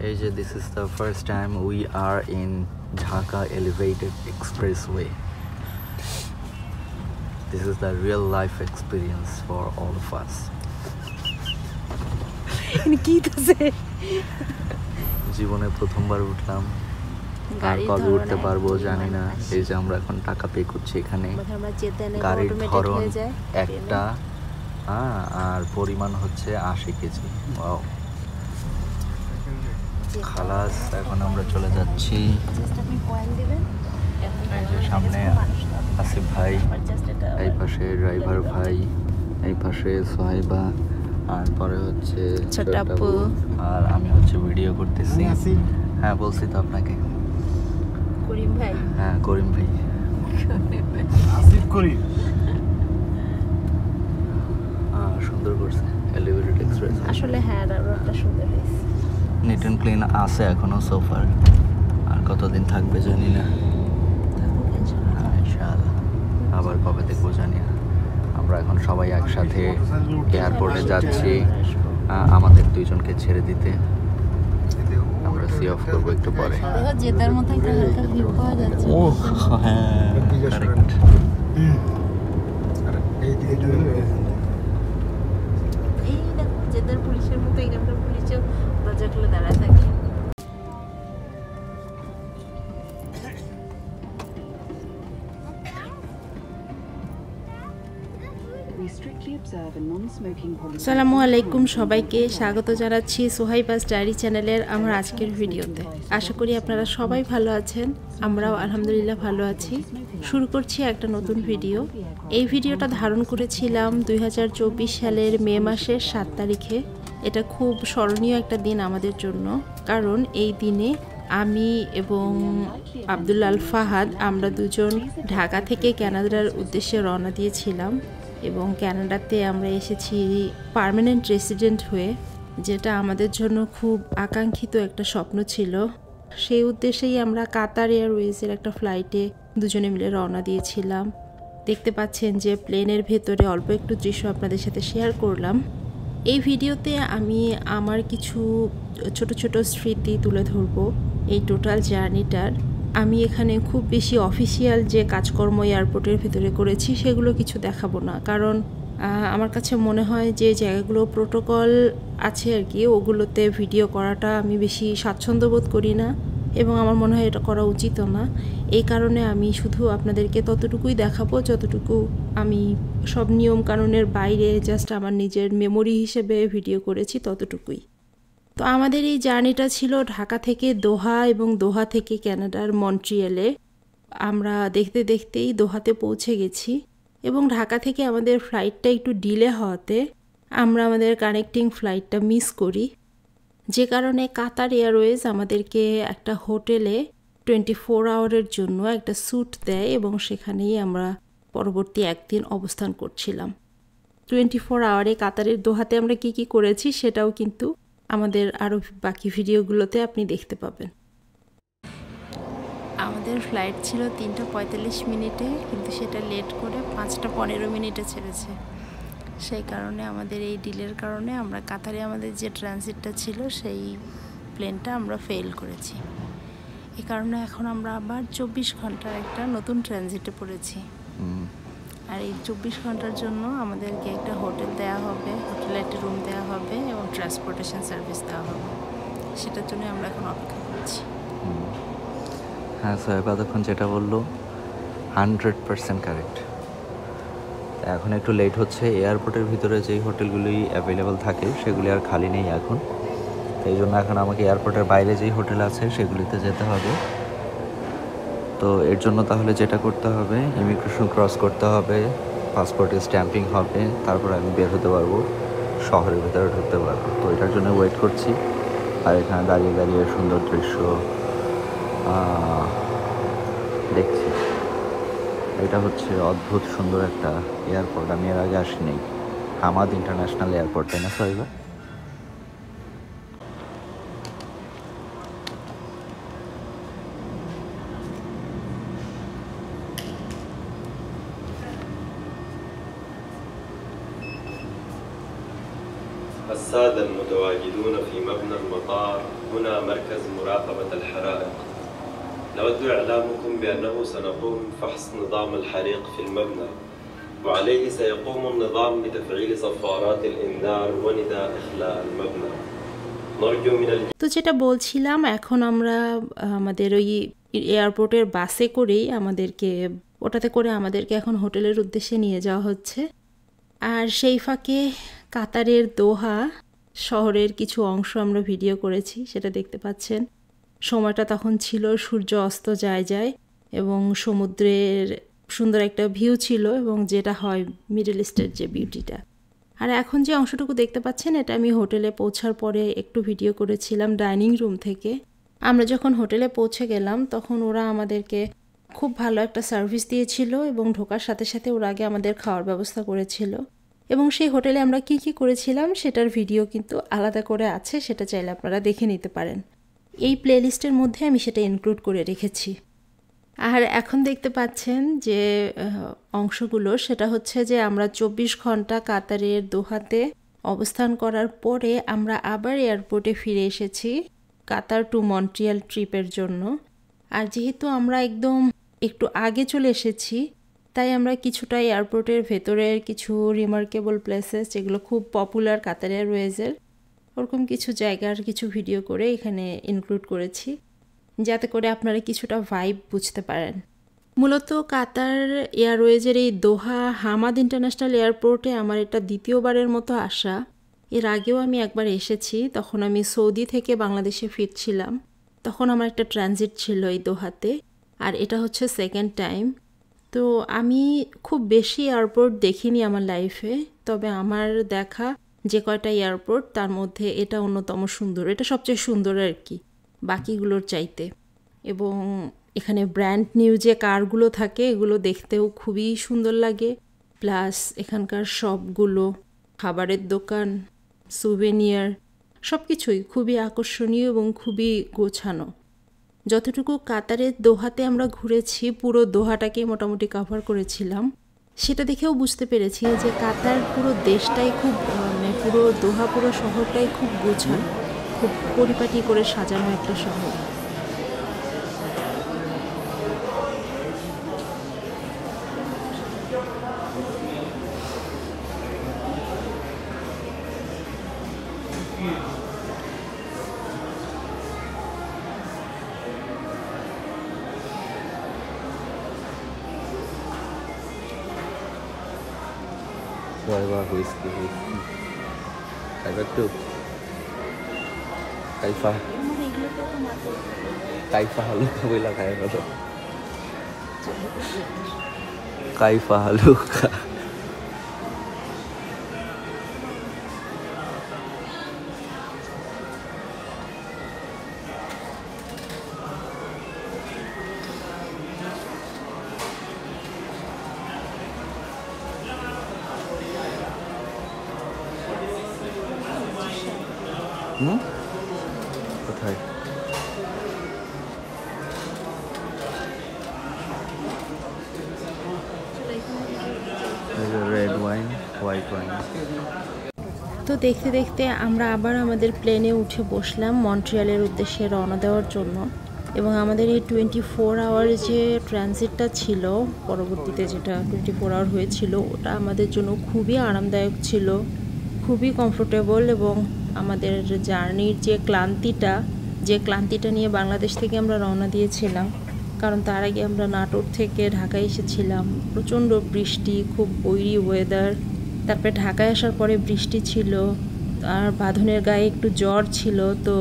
Asia, this is the first time we are in Dhaka Elevated Expressway. This is the real life experience for all of us. জীবনে প্রথমবার উঠলাম, আর কবে উঠতে পারবো জানি না। এই যে আমরা এখন টাকা পে করছি এখানে। গাড়ির ধরন একটা আর পরিমাণ হচ্ছে 80 কেজি। ওয়াও, খালাস। এখন আমরা চলে যাচ্ছি। এই যে সামনে আসিফ ভাই, এই পাশে ড্রাইভার ভাই, এই পাশে সোহাইবা, আর পরে হচ্ছে ছোট আপু, আর আমি হচ্ছে ভিডিও করতেছি। হ্যাঁ বলছি তো আপনাকে, করিম ভাই। হ্যাঁ করিম ভাই, আসিফ করিম। সুন্দর করছে এলিভেটেড এক্সপ্রেস। আসলে হ্যাঁ, রোডটা সুন্দর হয়েছে। নিট এন্ড ক্লিন আছে এখনো সোফার, আর কতদিন থাকবে জানি না। ইনশাআল্লাহ আবার কবে দেখবো জানি না। আমরা এখন সবাই একসাথে এয়ারপোর্টে যাচ্ছি আমাদের দুইজনকে ছেড়ে দিতে। আমরা সি অফ করবো একটু পরে। জেদার মতো একটা হালকা ভিউ পাওয়া যাচ্ছে। ও হ্যাঁ, কারেক্ট। এই দেখো জেদার পুলিশের মতো এখানকার পুলিশও দরজা খুলে দাঁড়ায় থাকে। আসসালামু আলাইকুম সবাইকে, স্বাগত জানাচ্ছি সোহাইবাস ডায়েরি চ্যানেলের আমার আজকের ভিডিওতে। আশা করি আপনারা সবাই ভালো আছেন, আমরাও আলহামদুলিল্লাহ ভালো আছি। শুরু করছি একটা নতুন ভিডিও। এই ভিডিওটা ধারণ করেছিলাম 2024 সালের মে মাসের 7 তারিখে। এটা খুব স্মরণীয় একটা দিন আমাদের জন্য, কারণ এই দিনে আমি এবং আব্দুল্লাহ আল ফাহাদ আমরা দুজন ঢাকা থেকে কানাডার উদ্দেশ্যে রওনা দিয়েছিলাম, এবং কানাডাতে আমরা এসেছি পার্মানেন্ট রেসিডেন্ট হয়ে, যেটা আমাদের জন্য খুব আকাঙ্ক্ষিত একটা স্বপ্ন ছিল। সেই উদ্দেশ্যেই আমরা কাতার এয়ারওয়েজের একটা ফ্লাইটে দুজনে মিলে রওনা দিয়েছিলাম। দেখতে পাচ্ছেন যে প্লেনের ভেতরে অল্প একটু দৃশ্য আপনাদের সাথে শেয়ার করলাম। এই ভিডিওতে আমি আমার কিছু ছোট ছোট স্মৃতি তুলে ধরবো এই টোটাল জার্নিটার। আমি এখানে খুব বেশি অফিসিয়াল যে কাজকর্ম এয়ারপোর্টের ভিতরে করেছি সেগুলো কিছু দেখাবো না, কারণ আমার কাছে মনে হয় যে জায়গাগুলো প্রোটোকল আছে আর কি, ওগুলোতে ভিডিও করাটা আমি বেশি স্বাচ্ছন্দ্য বোধ করি না, এবং আমার মনে হয় এটা করা উচিতও না। এই কারণে আমি শুধু আপনাদেরকে ততটুকুই দেখাবো যতটুকু আমি সব নিয়ম কানুনের বাইরে জাস্ট আমার নিজের মেমোরি হিসেবে ভিডিও করেছি, ততটুকুই। তো আমাদের এই জার্নিটা ছিল ঢাকা থেকে দোহা এবং দোহা থেকে কানাডার মন্ট্রিয়ালে। আমরা দেখতে দেখতেই দোহাতে পৌঁছে গেছি, এবং ঢাকা থেকে আমাদের ফ্লাইটটা একটু ডিলে হওয়াতে আমরা আমাদের কানেক্টিং ফ্লাইটটা মিস করি, যে কারণে কাতার এয়ারওয়েজ আমাদেরকে একটা হোটেলে 24 আওয়ারের জন্য একটা স্যুট দেয়, এবং সেখানেই আমরা পরবর্তী একদিন অবস্থান করছিলাম। 24 আওয়ারে কাতারের দোহাতে আমরা কি কি করেছি সেটাও কিন্তু আমাদের আরও বাকি ভিডিওগুলোতে আপনি দেখতে পাবেন। আমাদের ফ্লাইট ছিল 3:45 মিনিটে, কিন্তু সেটা লেট করে 5:15 মিনিটে ছেড়েছে। সেই কারণে আমাদের এই ডিলের কারণে আমরা কাতারে আমাদের যে ট্রানজিটটা ছিল সেই প্লেনটা আমরা ফেল করেছি। এই কারণে এখন আমরা আবার 24 ঘন্টার একটা নতুন ট্রানজিটে পড়েছি। আর এই 24 ঘন্টার জন্য আমাদেরকে একটা হোটেল দেওয়া হবে, হোটেলে একটা রুম দেওয়া হবে, এবং ট্রান্সপোর্টেশন সার্ভিস দেওয়া হবে। সেটার জন্য আমরা এখন অপেক্ষা করছি। হ্যাঁ সাহেব, এতক্ষণ যেটা বললো 100% কারেক্ট। এখন একটু লেট হচ্ছে। এয়ারপোর্টের ভিতরে যেই হোটেলগুলি অ্যাভেলেবল থাকে সেগুলি আর খালি নেই এখন, এই জন্য এখন আমাকে এয়ারপোর্টের বাইরে যেই হোটেল আছে সেগুলিতে যেতে হবে। তো এর জন্য তাহলে যেটা করতে হবে, ইমিগ্রেশন ক্রস করতে হবে, পাসপোর্টে স্ট্যাম্পিং হবে, তারপর আমি বের হতে পারবো, শহরের ভেতরে ঢুকতে পারবো। তো এটার জন্য ওয়েট করছি, আর এখানে দাঁড়িয়ে দাঁড়িয়ে সুন্দর দৃশ্য দেখছি। এটা হচ্ছে অদ্ভুত সুন্দর একটা এয়ারপোর্ট, আমি এর আগে আসিনি। হামাদ ইন্টারন্যাশনাল এয়ারপোর্ট, তাই না সাইবা? السادة المتواجدون في مبنى المطار، هنا مركز مراقبة الحرائق. نود إعلامكم بأنه سنقوم بفحص نظام الحريق في المبنى، وعليه سيقوم النظام بتفعيل صفارات الإنذار ونداء إخلاء المبنى. نرجو من তো যেটা বলছিলাম, এখন আমরা আমাদের ওই এয়ারপোর্টের বাসে করেই ওটাতে করে আমাদেরকে এখন হোটেলের উদ্দেশ্যে নিয়ে যাওয়া হচ্ছে। আর সেই ফাঁকে কাতারের দোহা শহরের কিছু অংশ আমরা ভিডিও করেছি, সেটা দেখতে পাচ্ছেন। সময়টা তখন ছিল সূর্য অস্ত যায় এবং সমুদ্রের সুন্দর একটা ভিউ ছিল, এবং যেটা হয় মিডল ইস্টের যে বিউটিটা। আর এখন যে অংশটুকু দেখতে পাচ্ছেন, এটা আমি হোটেলে পৌঁছার পরে একটু ভিডিও করেছিলাম ডাইনিং রুম থেকে। আমরা যখন হোটেলে পৌঁছে গেলাম তখন ওরা আমাদেরকে খুব ভালো একটা সার্ভিস দিয়েছিল, এবং ঢোকার সাথে সাথে ওরা আগে আমাদের খাওয়ার ব্যবস্থা করেছিল। এবং সেই হোটেলে আমরা কি করেছিলাম সেটার ভিডিও কিন্তু আলাদা করে আছে, সেটা চাইলে আপনারা দেখে নিতে পারেন। এই প্লেলিস্টের মধ্যে আমি সেটা ইনক্লুড করে রেখেছি। আর এখন দেখতে পাচ্ছেন যে অংশগুলো, সেটা হচ্ছে যে আমরা 24 ঘন্টা কাতারের দোহাতে অবস্থান করার পরে আমরা আবার এয়ারপোর্টে ফিরে এসেছি কাতার টু মন্ট্রিয়াল ট্রিপের জন্য। আর যেহেতু আমরা একদম একটু আগে চলে এসেছি, তাই আমরা কিছুটা এয়ারপোর্টের ভেতরের কিছু রিমার্কেবল প্লেসেস, যেগুলো খুব পপুলার কাতার এয়ারওয়েজের, ওরকম কিছু জায়গার কিছু ভিডিও করে এখানে ইনক্লুড করেছি, যাতে করে আপনারা কিছুটা ভাইব বুঝতে পারেন। মূলত কাতার এয়ারওয়েজের এই দোহা হামাদ ইন্টারন্যাশনাল এয়ারপোর্টে আমার এটা দ্বিতীয়বারের মতো আসা। এর আগেও আমি একবার এসেছি, তখন আমি সৌদি থেকে বাংলাদেশে ফিরছিলাম। তখন আমার একটা ট্রানজিট ছিল এই দোহাতে, আর এটা হচ্ছে সেকেন্ড টাইম। তো আমি খুব বেশি এয়ারপোর্ট দেখিনি আমার লাইফে, তবে আমার দেখা যে কয়টা এয়ারপোর্ট তার মধ্যে এটা অন্যতম সুন্দর, এটা সবচেয়ে সুন্দর আর কি বাকিগুলোর চাইতে। এবং এখানে ব্র্যান্ড নিউ যে কারগুলো থাকে এগুলো দেখতেও খুবই সুন্দর লাগে, প্লাস এখানকার সবগুলো খাবারের দোকান, সুভেনিয়ার, সব কিছুই খুবই আকর্ষণীয় এবং খুবই গোছানো। যতটুকু কাতারের দোহাতে আমরা ঘুরেছি, পুরো দোহাটাকে মোটামুটি কভার করেছিলাম। সেটা দেখেও বুঝতে পেরেছি যে কাতার পুরো দেশটাই খুব পুরো দোহা পুরো শহরটাই খুব গোছানো, খুব পরিপাটি করে সাজানো একটা শহর। Kaifa haluka. কোথায়? Red wine, white wine. তো দেখতে দেখতে আমরা আবার আমাদের প্লেনে উঠে বসলাম মন্ট্রিয়ালের উদ্দেশ্যে রওনা দেওয়ার জন্য। এবং আমাদের এই 24 আওয়ার যে ট্রানজিটটা ছিল, পরবর্তীতে যেটা 24 আওয়ার হয়েছিল, ওটা আমাদের জন্য খুবই আরামদায়ক ছিল, খুবই কমফোর্টেবল। এবং আমাদের জার্নির যে ক্লান্তিটা নিয়ে বাংলাদেশ থেকে আমরা রওনা দিয়েছিলাম, কারণ তার আগে আমরা নাটোর থেকে ঢাকায় এসেছিলাম, প্রচণ্ড বৃষ্টি, খুব বৈরী ওয়েদার। তারপরে ঢাকায় আসার পরে বৃষ্টি ছিল, আর বাঁধনের গায়ে একটু জ্বর ছিল, তো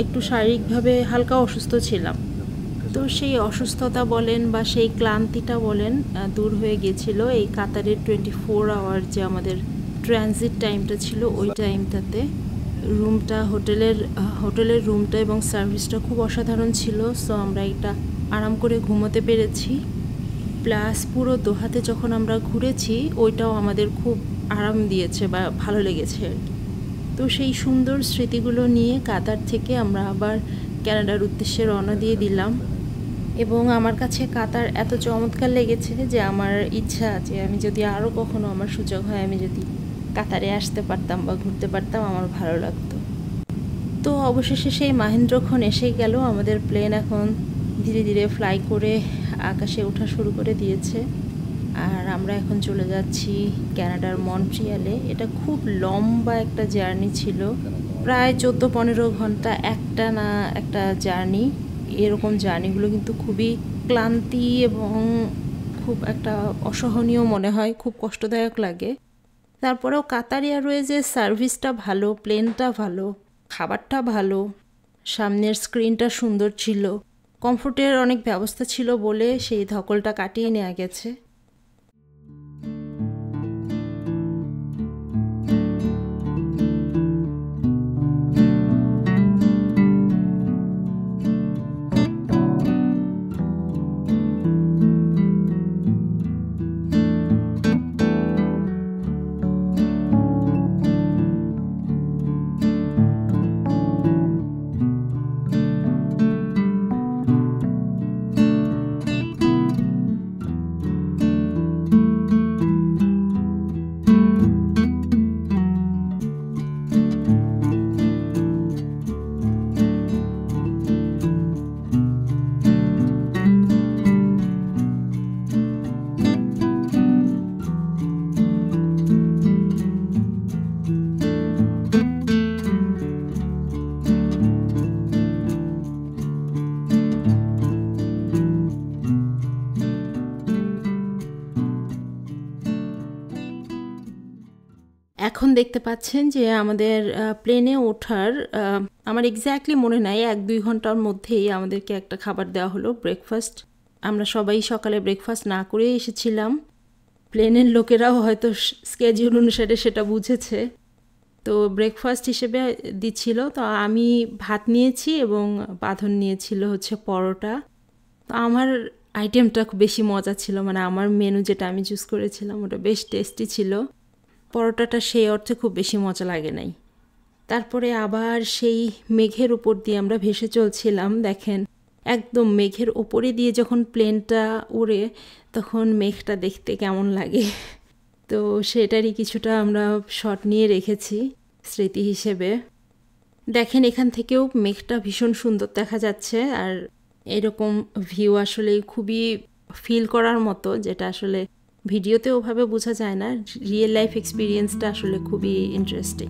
একটু শারীরিকভাবে হালকা অসুস্থ ছিলাম। তো সেই অসুস্থতা বলেন বা সেই ক্লান্তিটা বলেন দূর হয়ে গিয়েছিল এই কাতারের 24 আওয়ার যে আমাদের ট্রানজিট টাইমটা ছিল, ওই টাইমটাতে। হোটেলের রুমটা এবং সার্ভিসটা খুব অসাধারণ ছিল। সো আমরা একটা আরাম করে ঘুমোতে পেরেছি, প্লাস পুরো দোহাতে যখন আমরা ঘুরেছি ওইটাও আমাদের খুব আরাম দিয়েছে বা ভালো লেগেছে আর কি। তো সেই সুন্দর স্মৃতিগুলো নিয়ে কাতার থেকে আমরা আবার কানাডার উদ্দেশ্যে রওনা দিয়ে দিলাম। এবং আমার কাছে কাতার এত চমৎকার লেগেছে যে আমার ইচ্ছা যে আমি যদি আরও কখনো আমার সুযোগ হয়, আমি যদি কাতারে আসতে পারতাম বা ঘুরতে পারতাম, আমার ভালো লাগতো। তো অবশেষে সেই মাহেন্দ্রক্ষণ এসেই গেল। আমাদের প্লেন এখন ধীরে ধীরে ফ্লাই করে আকাশে ওঠা শুরু করে দিয়েছে। আর আমরা এখন চলে যাচ্ছি কানাডার মন্ট্রিয়ালে। এটা খুব লম্বা একটা জার্নি ছিল, প্রায় 14-15 ঘন্টা একটা না একটা জার্নি। এরকম জার্নিগুলো কিন্তু খুবই ক্লান্তি এবং খুব একটা অসহনীয় মনে হয়, খুব কষ্টদায়ক লাগে। তারপরেও কাতার এয়ারওয়েজের সার্ভিসটা ভালো, প্লেনটা ভালো, খাবারটা ভালো, সামনের স্ক্রিনটা সুন্দর ছিল, কমফোর্টের অনেক ব্যবস্থা ছিল বলে সেই ধকলটা কাটিয়ে নেওয়া গেছে। এখন দেখতে পাচ্ছেন যে আমাদের প্লেনে ওঠার আমার এক্স্যাক্টলি মনে নাই 1-2 ঘন্টার মধ্যেই আমাদেরকে একটা খাবার দেওয়া হলো, ব্রেকফাস্ট। আমরা সবাই সকালে ব্রেকফাস্ট না করেই এসেছিলাম। প্লেনের লোকেরাও হয়তো স্কেডিউল অনুসারে সেটা বুঝেছে, তো ব্রেকফাস্ট হিসেবে দিচ্ছিল। তো আমি ভাত নিয়েছি এবং বাঁধন নিয়েছিল হচ্ছে পরোটা। তো আমার আইটেমটা খুব বেশি মজা ছিল, মানে আমার মেনু যেটা আমি চুজ করেছিলাম ওটা বেশ টেস্টি ছিল। পরোটাটা সেই অর্থে খুব বেশি মজা লাগে নাই। তারপরে আবার সেই মেঘের উপর দিয়ে আমরা ভেসে চলছিলাম। দেখেন একদম মেঘের ওপরে দিয়ে যখন প্লেনটা উড়ে তখন মেঘটা দেখতে কেমন লাগে। তো সেটারই কিছুটা আমরা শট নিয়ে রেখেছি স্মৃতি হিসেবে। দেখেন এখান থেকেও মেঘটা ভীষণ সুন্দর দেখা যাচ্ছে। আর এরকম ভিউ আসলে খুবই ফিল করার মতো, যেটা আসলে ভিডিওতে ওভাবে বোঝা যায় না। রিয়েল লাইফ এক্সপিরিয়েন্সটা আসলে খুবই ইন্টারেস্টিং।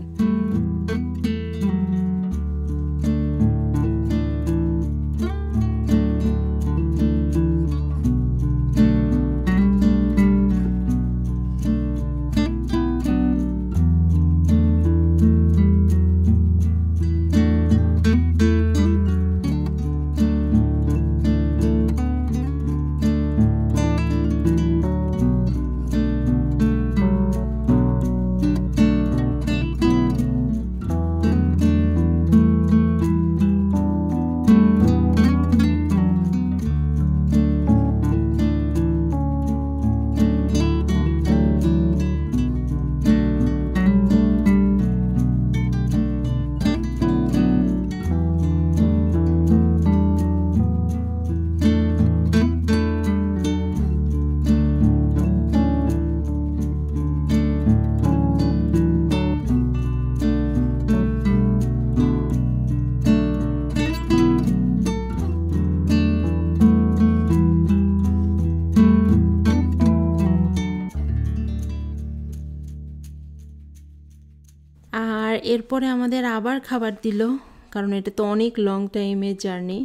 আর এরপরে আমাদের আবার খাবার দিল, কারণ এটা তো অনেক লং টাইমের জার্নি।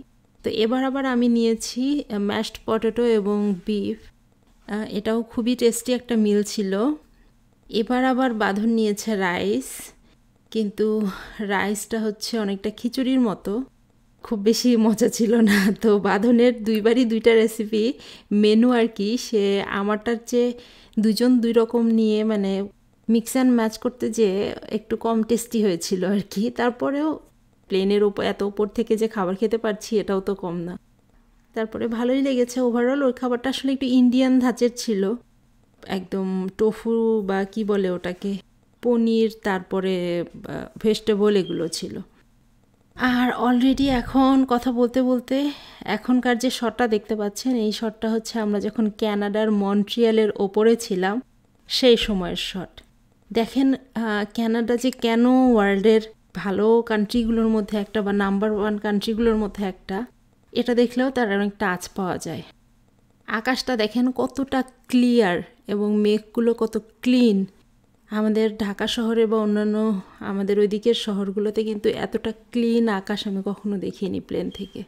তো এবার আবার আমি নিয়েছি ম্যাশড পটেটো এবং বিফ। এটাও খুবই টেস্টি একটা মিল ছিল। এবার আবার বাঁধন নিয়েছে রাইস, কিন্তু রাইসটা হচ্ছে অনেকটা খিচুড়ির মতো, খুব বেশি মজা ছিল না। তো বাঁধনের দুইবারই দুইটা রেসিপি মেনু আর কি, সে আমারটার চেয়ে দুজন দুই রকম নিয়ে মানে মিক্স অ্যান্ড ম্যাচ করতে যে একটু কম টেস্টি হয়েছিল আর কি। তারপরেও প্লেনের ওপর এত উপর থেকে যে খাবার খেতে পারছি এটাও তো কম না। তারপরে ভালোই লেগেছে ওভারঅল। ওই খাবারটা আসলে একটু ইন্ডিয়ান ধাঁচের ছিল, একদম টোফু বা কি বলে ওটাকে, পনির, তারপরে ভেজিটেবল এগুলো ছিল। আর অলরেডি এখন কথা বলতে বলতে এখনকার যে শটটা দেখতে পাচ্ছেন, এই শটটা হচ্ছে আমরা যখন কানাডার মন্ট্রিয়ালের ওপরে ছিলাম সেই সময়ের শট। দেখেন কানাডা যে কেন ওয়ার্ল্ডের ভালো কান্ট্রিগুলোর মধ্যে একটা বা নাম্বার 1 কান্ট্রিগুলোর মধ্যে একটা, এটা দেখলেও তার অনেক টাচ পাওয়া যায়। আকাশটা দেখেন কতটা ক্লিয়ার এবং মেঘগুলো কত ক্লিন। আমাদের ঢাকা শহরে বা অন্যান্য আমাদের ওই দিকের শহরগুলোতে কিন্তু এতটা ক্লিন আকাশ আমি কখনো দেখিনি প্লেন থেকে।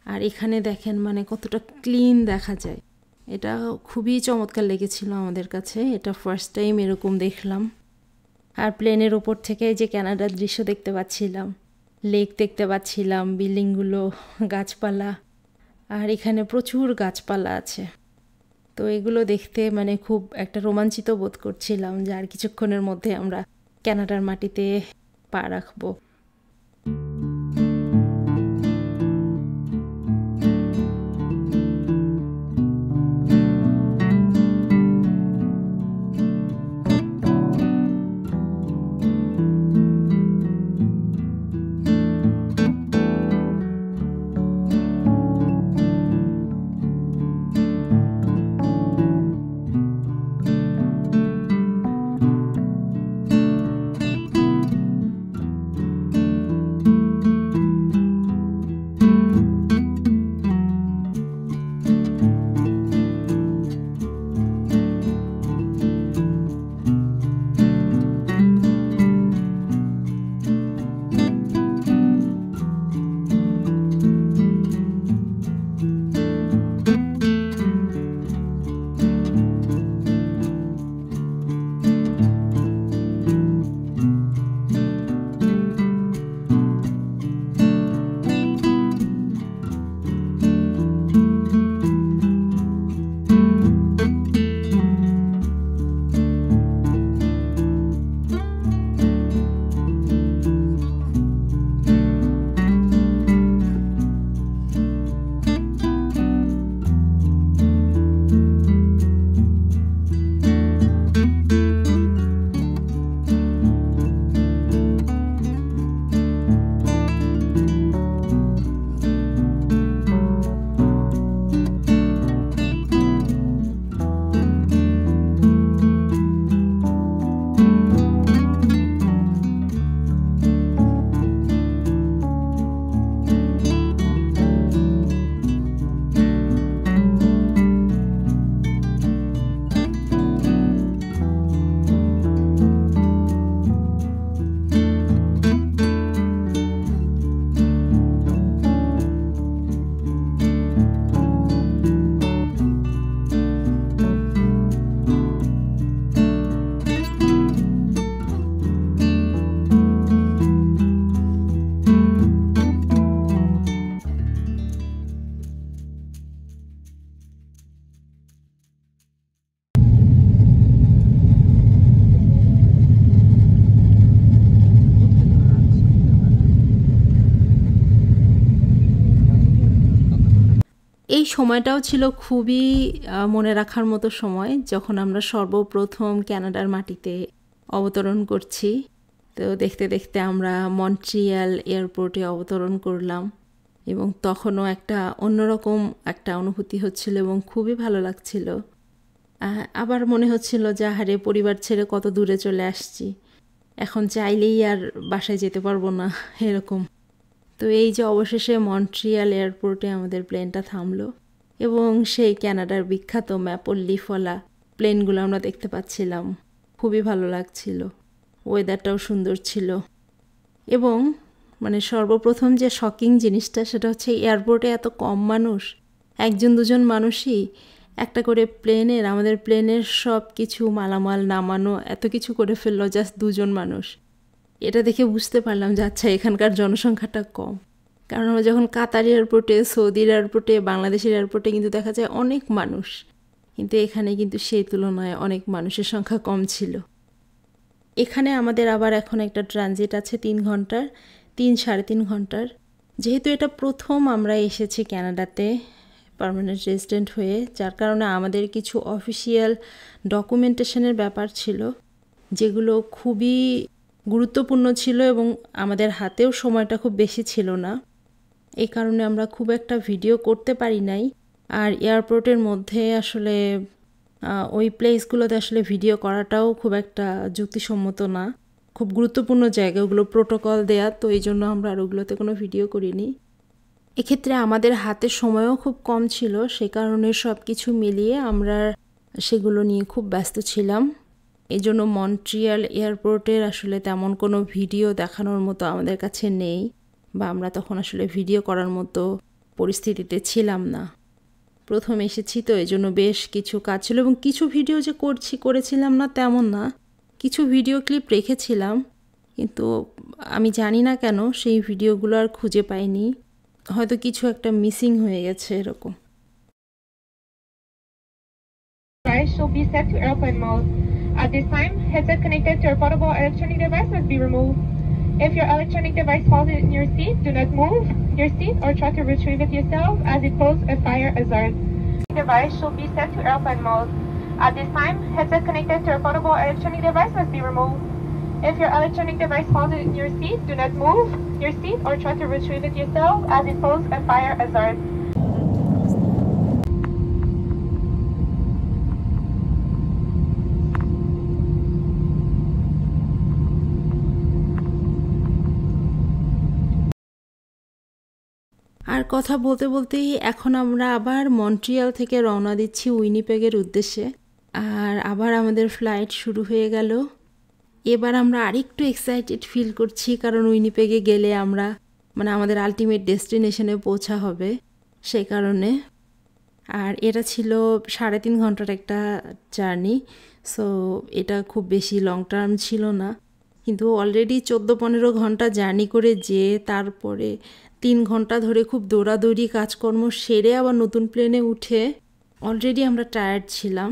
আর এখানে দেখেন মানে কতটা ক্লিন দেখা যায়, এটা খুবই চমৎকার লেগেছিল আমাদের কাছে। এটা ফার্স্ট টাইম এরকম দেখলাম। আর প্লেনের ওপর থেকে যে কানাডার দৃশ্য দেখতে পাচ্ছিলাম, লেক দেখতে পাচ্ছিলাম, বিল্ডিংগুলো, গাছপালা, আর এখানে প্রচুর গাছপালা আছে। তো এগুলো দেখতে মানে খুব একটা রোমাঞ্চিত বোধ করছিলাম যে আর কিছুক্ষণের মধ্যে আমরা কানাডার মাটিতে পা রাখবো। এই সময়টাও ছিল খুবই মনে রাখার মতো সময়, যখন আমরা সর্বপ্রথম কানাডার মাটিতে অবতরণ করছি। তো দেখতে দেখতে আমরা মন্ট্রিয়াল এয়ারপোর্টে অবতরণ করলাম এবং তখনও একটা অন্যরকম একটা অনুভূতি হচ্ছিল এবং খুবই ভালো লাগছিল। আবার মনে হচ্ছিল যে আহারে পরিবার ছেড়ে কত দূরে চলে আসছি, এখন চাইলেই আর বাসায় যেতে পারবো না এরকম। তো এই যে অবশেষে মন্ট্রিয়াল এয়ারপোর্টে আমাদের প্লেনটা থামলো এবং সেই কানাডার বিখ্যাত ম্যাপল লিফওয়ালা প্লেনগুলো আমরা দেখতে পাচ্ছিলাম। খুবই ভালো লাগছিল, ওয়েদারটাও সুন্দর ছিল। এবং মানে সর্বপ্রথম যে শকিং জিনিসটা সেটা হচ্ছে এয়ারপোর্টে এত কম মানুষ, 1-2 মানুষই একটা করে আমাদের প্লেনের সব কিছু মালামাল নামানো এত কিছু করে ফেললো, জাস্ট 2 মানুষ। এটা দেখে বুঝতে পারলাম যে আচ্ছা এখানকার জনসংখ্যাটা কম। কারণ আমরা যখন কাতার এয়ারপোর্টে, সৌদির এয়ারপোর্টে, বাংলাদেশের এয়ারপোর্টে কিন্তু দেখা যায় অনেক মানুষ, কিন্তু এখানে কিন্তু সেই তুলনায় অনেক মানুষের সংখ্যা কম ছিল। এখানে আমাদের আবার এখন একটা ট্রানজিট আছে 3 ঘন্টার, 3-3.5 ঘন্টার। যেহেতু এটা প্রথম আমরা এসেছি কানাডাতে পার্মানেন্ট রেসিডেন্ট হয়ে, যার কারণে আমাদের কিছু অফিসিয়াল ডকুমেন্টেশনের ব্যাপার ছিল যেগুলো খুবই গুরুত্বপূর্ণ ছিল এবং আমাদের হাতেও সময়টা খুব বেশি ছিল না। এই কারণে আমরা খুব একটা ভিডিও করতে পারি নাই। আর এয়ারপোর্টের মধ্যে আসলে ওই প্লেসগুলোতে আসলে ভিডিও করাটাও খুব একটা যুক্তিসম্মত না। খুব গুরুত্বপূর্ণ জায়গা, ওগুলো প্রোটোকল দেয়া, তো এই জন্য আমরা আর ওগুলোতে কোনো ভিডিও করিনি। এক্ষেত্রে আমাদের হাতে সময়ও খুব কম ছিল, সে কারণে সব কিছু মিলিয়ে আমরা সেগুলো নিয়ে খুব ব্যস্ত ছিলাম। এই জন্য মন্ট্রিয়াল এয়ারপোর্টের আসলে তেমন কোনো ভিডিও দেখানোর মতো আমাদের কাছে নেই, বা আমরা তখন আসলে ভিডিও করার মতো পরিস্থিতিতে ছিলাম না। প্রথম এসেছি তো এই জন্য বেশ কিছু কাজ ছিল, এবং কিছু ভিডিও যে করেছিলাম না তেমন না, কিছু ভিডিও ক্লিপ রেখেছিলাম, কিন্তু আমি জানি না কেন সেই ভিডিওগুলো আর খুঁজে পাইনি, হয়তো কিছু একটা মিসিং হয়ে গেছে এরকম। Device should be set to airplane mode. At this time, headset connected to your portable electronic device must be removed. If your electronic device falls in your seat, do not move your seat or try to retrieve it yourself, as it poses a fire hazard. The device should be set to airplane mode. At this time, headset connected to your portable electronic device must be removed. If your electronic device falls in your seat, do not move your seat or try to retrieve it yourself, as it poses a fire hazard. আর কথা বলতে বলতেই এখন আমরা আবার Montreal থেকে রওনা দিচ্ছি উইনিপেগের উদ্দেশ্যে, আর আবার আমাদের ফ্লাইট শুরু হয়ে গেল। এবার আমরা আরেকটু এক্সাইটেড ফিল করছি, কারণ উইনিপেগে গেলে আমরা আমাদের আলটিমেট ডেস্টিনেশনে পৌঁছা হবে সেই কারণে। আর এটা ছিল 3.5 ঘন্টার একটা জার্নি, সো এটা খুব বেশি লং টার্ম ছিল না, কিন্তু অলরেডি 14-15 ঘন্টা জার্নি করে তারপরে 3 ঘন্টা ধরে খুব দৌড়াদৌড়ি কাজকর্ম সেরে আবার নতুন প্লেনে উঠে অলরেডি আমরা টায়ার্ড ছিলাম।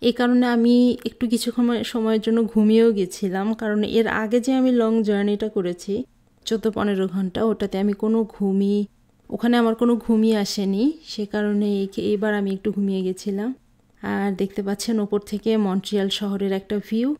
এই কারণে আমি একটু কিছু সময়ের জন্য ঘুমিয়েও গেছিলাম, কারণ এর আগে যে আমি লং জার্নিটা করেছি 14-15 ঘন্টা, ওটাতে আমি ওখানে আমার কোনো ঘুমিয়ে আসেনি, সে কারণে এবার আমি একটু ঘুমিয়ে গেছিলাম। আর দেখতে পাচ্ছেন ওপর থেকে মন্ট্রিয়াল শহরের একটা ভিউ।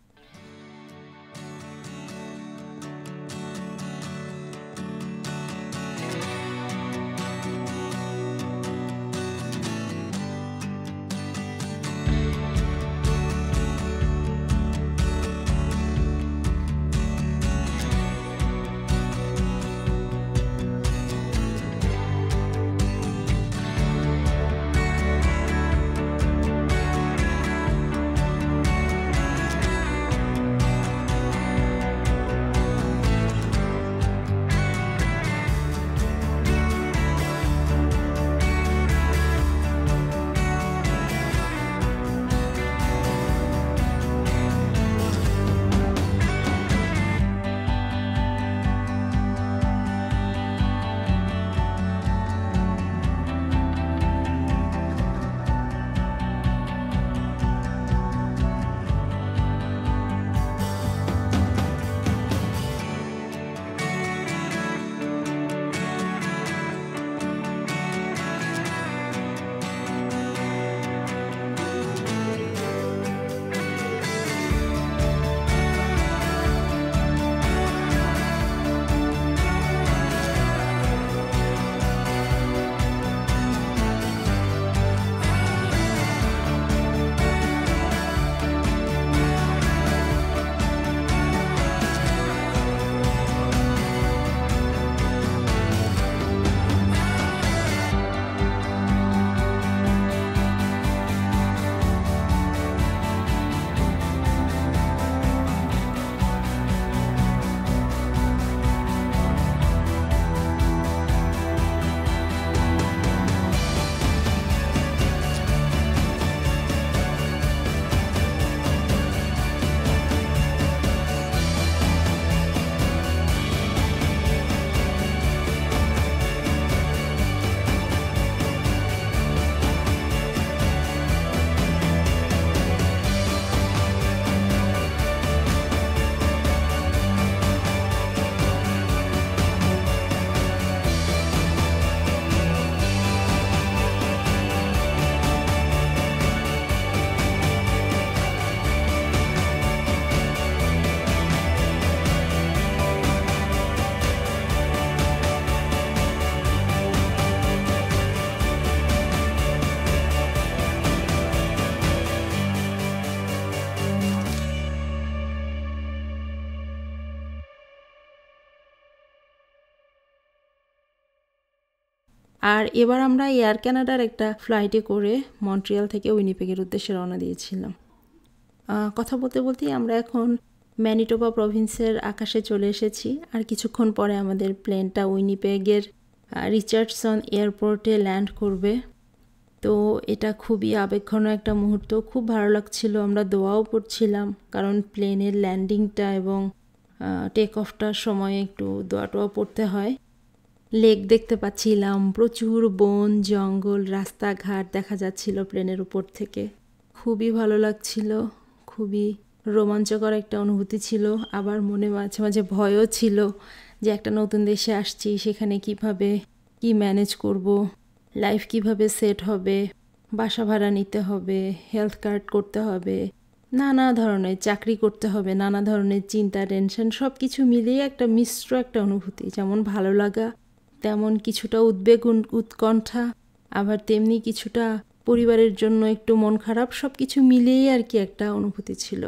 আর এবার আমরা এয়ার কানাডার একটা ফ্লাইটে করে মন্ট্রিয়াল থেকে উইনিপেগের উদ্দেশ্যে রওনা দিয়েছিলাম। কথা বলতে বলতেই আমরা এখন ম্যানিটোবা প্রভিন্সের আকাশে চলে এসেছি। আর কিছুক্ষণ পরে আমাদের প্লেনটা উইনিপেগের রিচার্ডসন এয়ারপোর্টে ল্যান্ড করবে। তো এটা খুবই আবেগঘন একটা মুহূর্ত, খুব ভালো লাগছিল। আমরা দোয়াও পড়ছিলাম, কারণ প্লেনের ল্যান্ডিংটা এবং টেক অফটার সময় একটু দোয়া পড়তে হয়। লেক দেখতে পাচ্ছিলাম, প্রচুর বন জঙ্গল, রাস্তাঘাট দেখা যাচ্ছিল প্লেনের উপর থেকে। খুবই ভালো লাগছিল, খুবই রোমাঞ্চকর একটা অনুভূতি ছিল। আবার মনে মাঝে মাঝে ভয়ও ছিল যে একটা নতুন দেশে আসছি, সেখানে কিভাবে কি ম্যানেজ করব, লাইফ কিভাবে সেট হবে, বাসা ভাড়া নিতে হবে, হেলথ কার্ড করতে হবে, নানা ধরনের চাকরি করতে হবে, নানা ধরনের চিন্তা টেনশন সব কিছু মিলিয়ে একটা মিশ্র একটা অনুভূতি। যেমন ভালো লাগা, তেমন কিছুটা উদ্বেগ উৎকণ্ঠা, আবার তেমনি কিছুটা পরিবারের জন্য একটু মন খারাপ, সব কিছু মিলিয়েই আর কি একটা অনুভূতি ছিল।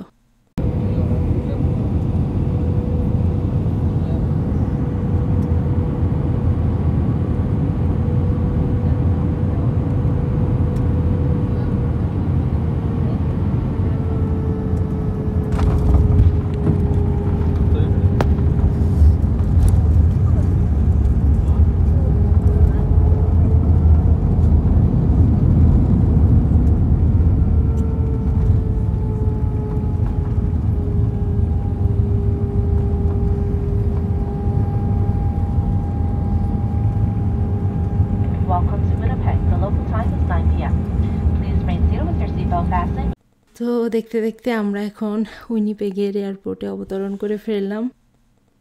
তো দেখতে দেখতে আমরা এখন উইনিপেগের এয়ারপোর্টে অবতরণ করে ফেললাম।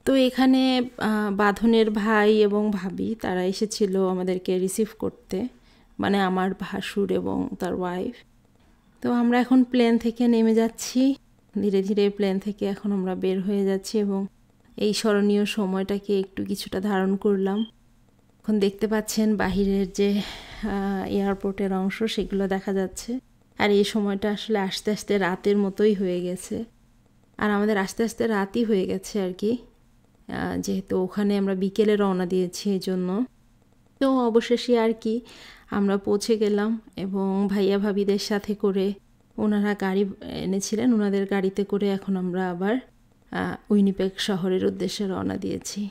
তো এখানে বাঁধনের ভাই এবং ভাবি তারা এসেছিল আমাদেরকে রিসিভ করতে, মানে আমার ভাসুর এবং তার ওয়াইফ। তো আমরা এখন প্লেন থেকে নেমে যাচ্ছি, ধীরে ধীরে প্লেন থেকে এখন আমরা বের হয়ে যাচ্ছি এবং এই স্মরণীয় সময়টাকে একটু কিছুটা ধারণ করলাম। এখন দেখতে পাচ্ছেন বাহিরের যে এয়ারপোর্টের অংশ সেগুলো দেখা যাচ্ছে। আর এই সময়টা আসলে আস্তে আস্তে রাতের মতোই হয়ে গেছে, আর আমাদের আস্তে আস্তে রাতই হয়ে গেছে আর কি, যেহেতু ওখানে আমরা বিকেলে রওনা দিয়েছি এই জন্য। তো অবশেষে আর কি আমরা পৌঁছে গেলাম এবং ভাইয়া ভাবিদের সাথে করে ওনারা গাড়ি এনেছিলেন, ওনাদের গাড়িতে করে এখন আমরা আবার উইনিপেগ শহরের উদ্দেশ্যে রওনা দিয়েছি।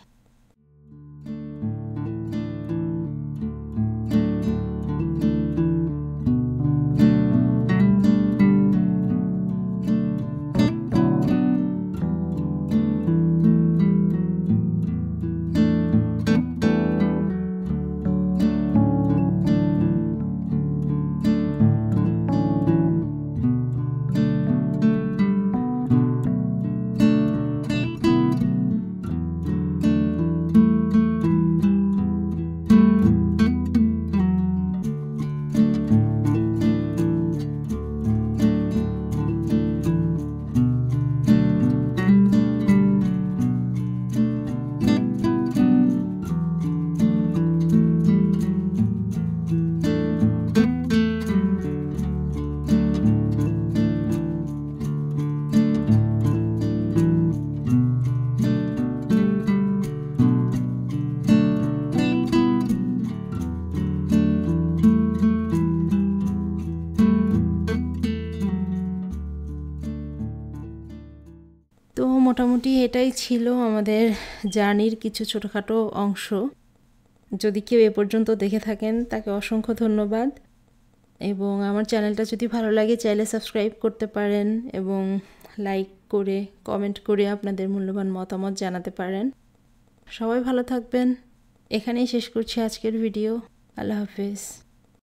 তো মোটামুটি এটাই ছিল আমাদের জার্নির কিছু ছোটোখাটো অংশ। যদি কেউ এ পর্যন্ত দেখে থাকেন তাকে অসংখ্য ধন্যবাদ, এবং আমার চ্যানেলটা যদি ভালো লাগে চাইলে সাবস্ক্রাইব করতে পারেন এবং লাইক করে কমেন্ট করে আপনাদের মূল্যবান মতামত জানাতে পারেন। সবাই ভালো থাকবেন। এখানেই শেষ করছি আজকের ভিডিও। আল্লাহ হাফেজ।